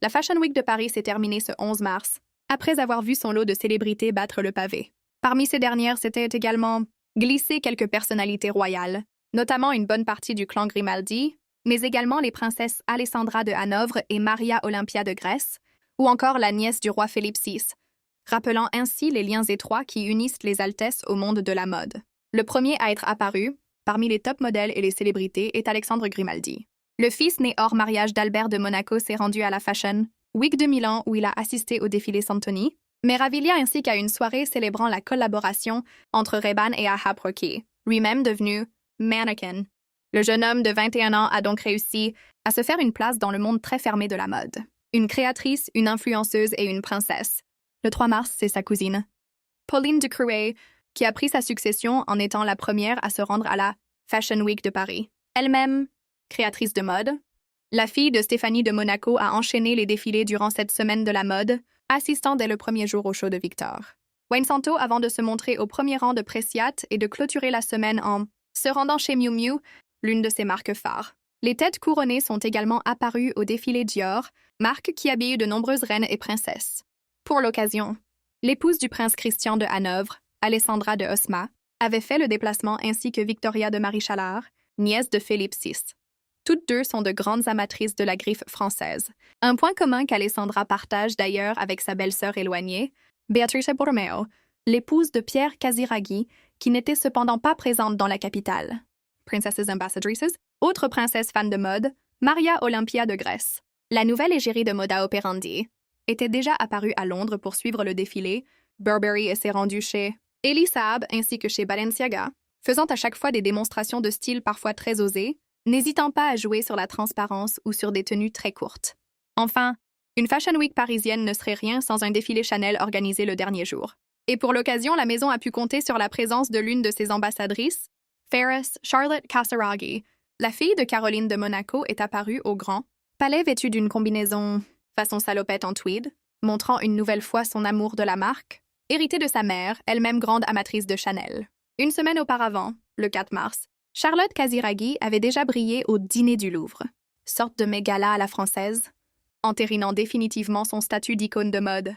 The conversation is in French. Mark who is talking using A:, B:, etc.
A: La Fashion Week de Paris s'est terminée ce 11 mars, après avoir vu son lot de célébrités battre le pavé. Parmi ces dernières, s'étaient également glissées quelques personnalités royales, notamment une bonne partie du clan Grimaldi, mais également les princesses Alessandra de Hanovre et Maria Olympia de Grèce, ou encore la nièce du roi Philippe VI, rappelant ainsi les liens étroits qui unissent les altesses au monde de la mode. Le premier à être apparu, parmi les top modèles et les célébrités, est Alexandre Grimaldi. Le fils né hors mariage d'Albert de Monaco s'est rendu à la Fashion Week de Milan où il a assisté au défilé Santoni, Meraviglia ainsi qu'à une soirée célébrant la collaboration entre Ray-Ban et Aha Proki, lui-même devenu mannequin. Le jeune homme de 21 ans a donc réussi à se faire une place dans le monde très fermé de la mode. Une créatrice, une influenceuse et une princesse. Le 3 mars, c'est sa cousine, Pauline de Crouet, qui a pris sa succession en étant la première à se rendre à la Fashion Week de Paris. Elle-même, créatrice de mode, la fille de Stéphanie de Monaco a enchaîné les défilés durant cette semaine de la mode, assistant dès le premier jour au show de Victor. Wayne Santo avant de se montrer au premier rang de Preciat et de clôturer la semaine en se rendant chez Miu Miu, l'une de ses marques phares. Les têtes couronnées sont également apparues au défilé Dior, marque qui habille de nombreuses reines et princesses. Pour l'occasion, l'épouse du prince Christian de Hanovre, Alessandra de Osma, avait fait le déplacement ainsi que Victoria de Marie-Chalard, nièce de Philippe VI. Toutes deux sont de grandes amatrices de la griffe française. Un point commun qu'Alessandra partage d'ailleurs avec sa belle-sœur éloignée, Beatrice Borromeo, l'épouse de Pierre Casiraghi, qui n'était cependant pas présente dans la capitale. Princesses Ambassadresses, autre princesse fan de mode, Maria Olympia de Grèce. La nouvelle égérie de Moda Operandi était déjà apparue à Londres pour suivre le défilé. Burberry s'est rendu chez Elie Saab ainsi que chez Balenciaga, faisant à chaque fois des démonstrations de style parfois très osées, n'hésitant pas à jouer sur la transparence ou sur des tenues très courtes. Enfin, une Fashion Week parisienne ne serait rien sans un défilé Chanel organisé le dernier jour. Et pour l'occasion, la maison a pu compter sur la présence de l'une de ses ambassadrices, Ferris Charlotte Casiraghi. La fille de Caroline de Monaco est apparue au Grand Palais vêtue d'une combinaison façon salopette en tweed, montrant une nouvelle fois son amour de la marque, héritée de sa mère, elle-même grande amatrice de Chanel. Une semaine auparavant, le 4 mars, Charlotte Casiraghi avait déjà brillé au Dîner du Louvre, sorte de mégala à la française, entérinant définitivement son statut d'icône de mode.